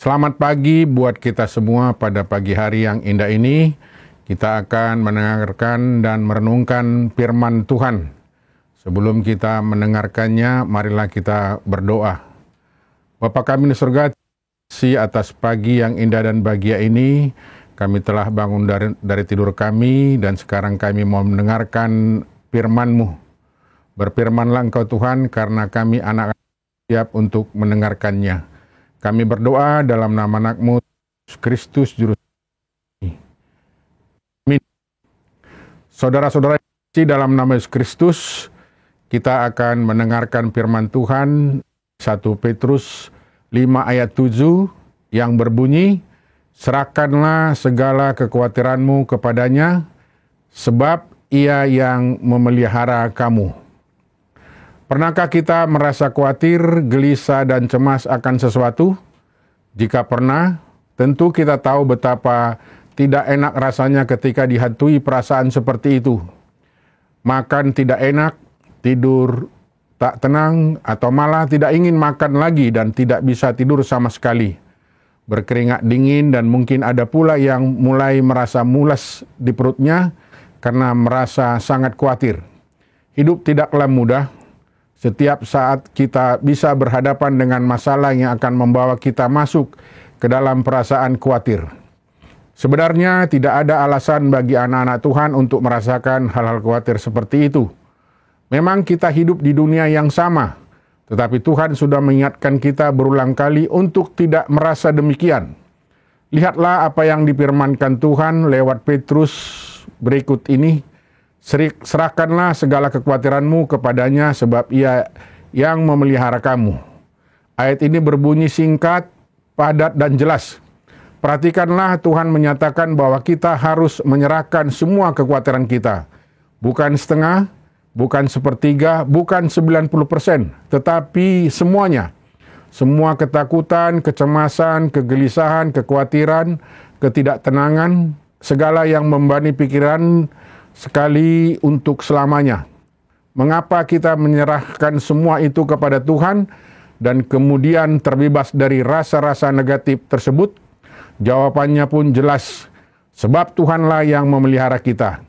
Selamat pagi buat kita semua pada pagi hari yang indah ini. Kita akan mendengarkan dan merenungkan firman Tuhan. Sebelum kita mendengarkannya, marilah kita berdoa. Bapa kami di surga, terima kasih atas pagi yang indah dan bahagia ini. Kami telah bangun dari tidur kami dan sekarang kami mau mendengarkan firman-Mu. Berfirmanlah Engkau Tuhan, karena kami anak siap untuk mendengarkannya. Kami berdoa dalam nama anak-Mu, Yesus Kristus Juru Selamat. Amin. Saudara-saudara dalam nama Yesus Kristus, kita akan mendengarkan firman Tuhan 1 Petrus 5 ayat 7 yang berbunyi, serahkanlah segala kekhawatiranmu kepadanya, sebab Ia yang memelihara kamu. Pernahkah kita merasa khawatir, gelisah, dan cemas akan sesuatu? Jika pernah, tentu kita tahu betapa tidak enak rasanya ketika dihantui perasaan seperti itu. Makan tidak enak, tidur tak tenang, atau malah tidak ingin makan lagi dan tidak bisa tidur sama sekali. Berkeringat dingin dan mungkin ada pula yang mulai merasa mules di perutnya karena merasa sangat khawatir. Hidup tidaklah mudah. Setiap saat kita bisa berhadapan dengan masalah yang akan membawa kita masuk ke dalam perasaan khawatir. Sebenarnya tidak ada alasan bagi anak-anak Tuhan untuk merasakan hal-hal khawatir seperti itu. Memang kita hidup di dunia yang sama, tetapi Tuhan sudah mengingatkan kita berulang kali untuk tidak merasa demikian. Lihatlah apa yang difirmankan Tuhan lewat Petrus berikut ini. Serahkanlah segala kekhawatiranmu kepadanya, sebab Ia yang memelihara kamu. Ayat ini berbunyi singkat, padat, dan jelas. Perhatikanlah, Tuhan menyatakan bahwa kita harus menyerahkan semua kekhawatiran kita. Bukan setengah, bukan sepertiga, bukan 90%, tetapi semuanya. Semua ketakutan, kecemasan, kegelisahan, kekhawatiran, ketidaktenangan, segala yang membebani pikiran sekali untuk selamanya. Mengapa kita menyerahkan semua itu kepada Tuhan dan kemudian terbebas dari rasa-rasa negatif tersebut? Jawabannya pun jelas, sebab Tuhanlah yang memelihara kita.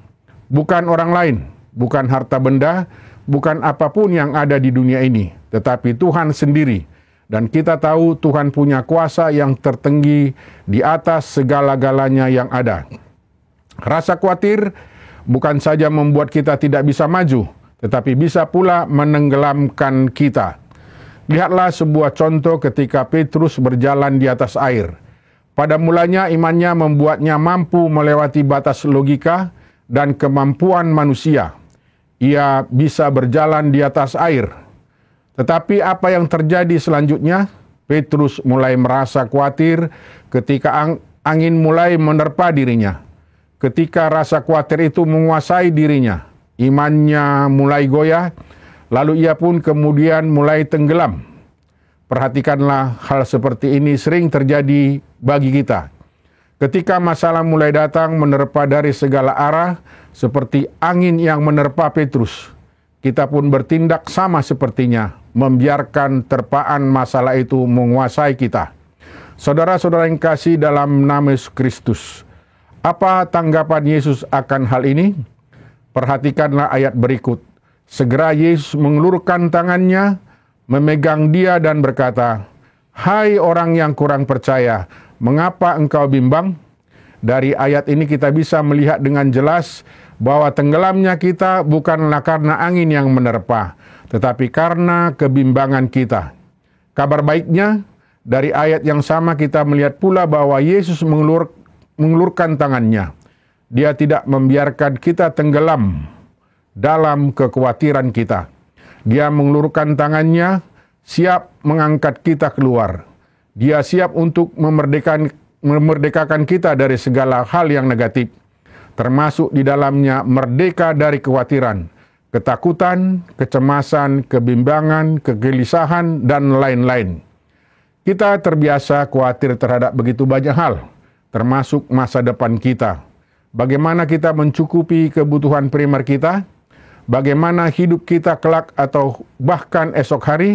Bukan orang lain, bukan harta benda, bukan apapun yang ada di dunia ini, tetapi Tuhan sendiri. Dan kita tahu Tuhan punya kuasa yang tertinggi di atas segala-galanya yang ada. Rasa khawatir bukan saja membuat kita tidak bisa maju, tetapi bisa pula menenggelamkan kita. Lihatlah sebuah contoh ketika Petrus berjalan di atas air. Pada mulanya imannya membuatnya mampu melewati batas logika dan kemampuan manusia. Ia bisa berjalan di atas air. Tetapi apa yang terjadi selanjutnya? Petrus mulai merasa khawatir ketika angin mulai menerpa dirinya. Ketika rasa khawatir itu menguasai dirinya, imannya mulai goyah, lalu ia pun kemudian mulai tenggelam. Perhatikanlah, hal seperti ini sering terjadi bagi kita. Ketika masalah mulai datang menerpa dari segala arah, seperti angin yang menerpa Petrus, kita pun bertindak sama sepertinya, membiarkan terpaan masalah itu menguasai kita. Saudara-saudara yang kasih dalam nama Yesus Kristus, apa tanggapan Yesus akan hal ini? Perhatikanlah ayat berikut. Segera Yesus mengulurkan tangannya, memegang dia dan berkata, "Hai orang yang kurang percaya, mengapa engkau bimbang?" Dari ayat ini kita bisa melihat dengan jelas bahwa tenggelamnya kita bukanlah karena angin yang menerpa, tetapi karena kebimbangan kita. Kabar baiknya, dari ayat yang sama kita melihat pula bahwa Yesus mengulurkan tangannya. Dia tidak membiarkan kita tenggelam dalam kekhawatiran kita. Dia mengulurkan tangannya, siap mengangkat kita keluar. Dia siap untuk memerdekakan kita dari segala hal yang negatif, termasuk di dalamnya merdeka dari kekhawatiran, ketakutan, kecemasan, kebimbangan, kegelisahan, dan lain-lain. Kita terbiasa khawatir terhadap begitu banyak hal, termasuk masa depan kita. Bagaimana kita mencukupi kebutuhan primer kita? Bagaimana hidup kita kelak atau bahkan esok hari?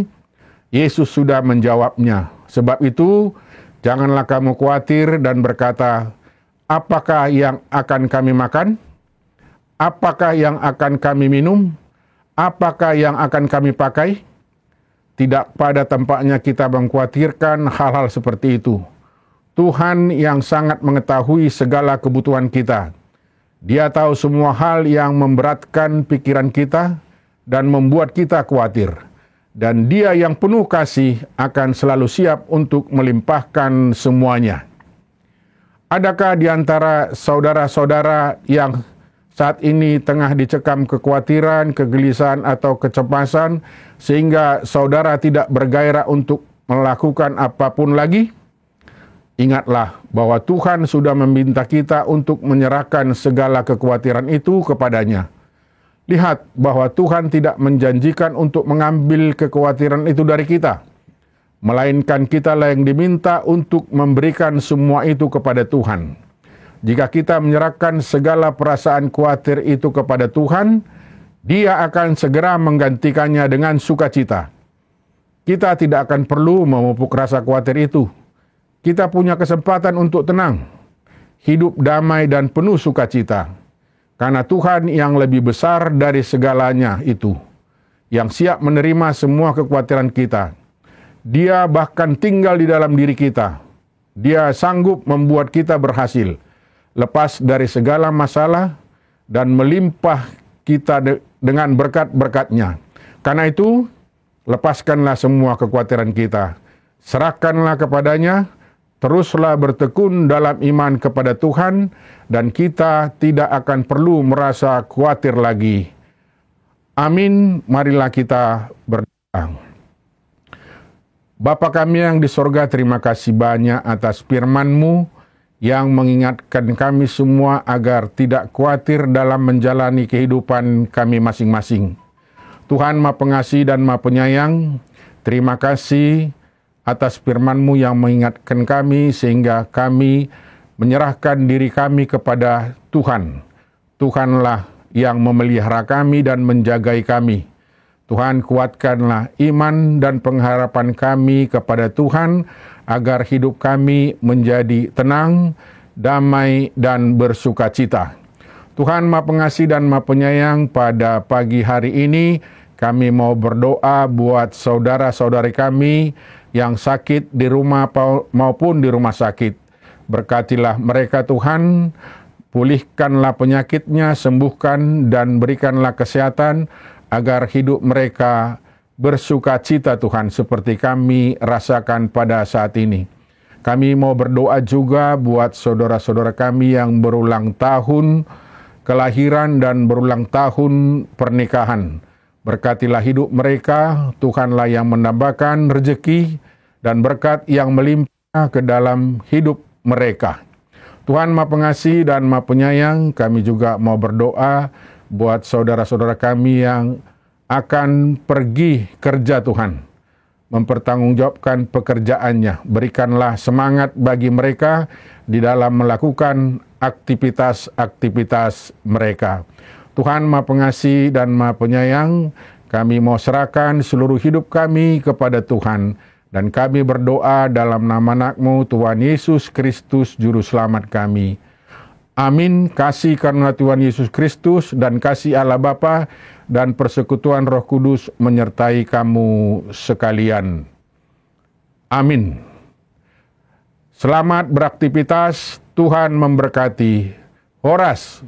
Yesus sudah menjawabnya. Sebab itu, Janganlah kamu khawatir dan berkata, apakah yang akan kami makan? Apakah yang akan kami minum? Apakah yang akan kami pakai? Tidak pada tempatnya kita mengkhawatirkan hal-hal seperti itu. Tuhan yang sangat mengetahui segala kebutuhan kita. Dia tahu semua hal yang memberatkan pikiran kita dan membuat kita khawatir. Dan Dia yang penuh kasih akan selalu siap untuk melimpahkan semuanya. Adakah di antara saudara-saudara yang saat ini tengah dicekam kekhawatiran, kegelisahan, atau kecemasan, sehingga saudara tidak bergairah untuk melakukan apapun lagi? Ingatlah bahwa Tuhan sudah meminta kita untuk menyerahkan segala kekhawatiran itu kepadanya. Lihat bahwa Tuhan tidak menjanjikan untuk mengambil kekhawatiran itu dari kita, melainkan kitalah yang diminta untuk memberikan semua itu kepada Tuhan. Jika kita menyerahkan segala perasaan khawatir itu kepada Tuhan, Dia akan segera menggantikannya dengan sukacita. Kita tidak akan perlu memupuk rasa khawatir itu. Kita punya kesempatan untuk tenang, hidup damai dan penuh sukacita. Karena Tuhan yang lebih besar dari segalanya itu, yang siap menerima semua kekhawatiran kita. Dia bahkan tinggal di dalam diri kita. Dia sanggup membuat kita berhasil, lepas dari segala masalah, dan melimpah kita dengan berkat-berkat-Nya. Karena itu, lepaskanlah semua kekhawatiran kita. Serahkanlah kepadanya. Teruslah bertekun dalam iman kepada Tuhan, dan kita tidak akan perlu merasa khawatir lagi. Amin. Marilah kita berdoa. Bapa kami yang di sorga, terima kasih banyak atas firman-Mu yang mengingatkan kami semua agar tidak khawatir dalam menjalani kehidupan kami masing-masing. Tuhan Maha Pengasih dan Maha Penyayang, terima kasih atas firman-Mu yang mengingatkan kami sehingga kami menyerahkan diri kami kepada Tuhan. Tuhanlah yang memelihara kami dan menjagai kami. Tuhan, kuatkanlah iman dan pengharapan kami kepada Tuhan agar hidup kami menjadi tenang, damai, dan bersukacita. Tuhan Maha Pengasih dan Maha Penyayang, pada pagi hari ini kami mau berdoa buat saudara-saudari kami yang sakit di rumah maupun di rumah sakit. Berkatilah mereka Tuhan, pulihkanlah penyakitnya, sembuhkan dan berikanlah kesehatan agar hidup mereka bersukacita Tuhan seperti kami rasakan pada saat ini. Kami mau berdoa juga buat saudara-saudara kami yang berulang tahun kelahiran dan berulang tahun pernikahan. Berkatilah hidup mereka, Tuhanlah yang menambahkan rezeki dan berkat yang melimpah ke dalam hidup mereka. Tuhan Maha Pengasih dan Maha Penyayang, kami juga mau berdoa buat saudara-saudara kami yang akan pergi kerja Tuhan, mempertanggungjawabkan pekerjaannya. Berikanlah semangat bagi mereka di dalam melakukan aktivitas-aktivitas mereka. Tuhan Maha Pengasih dan Maha Penyayang, kami mau serahkan seluruh hidup kami kepada Tuhan, dan kami berdoa dalam nama anak-Mu, Tuhan Yesus Kristus, Juru Selamat kami. Amin. Kasih karunia Tuhan Yesus Kristus dan kasih Allah Bapa dan persekutuan Roh Kudus menyertai kamu sekalian. Amin. Selamat beraktivitas, Tuhan memberkati. Horas.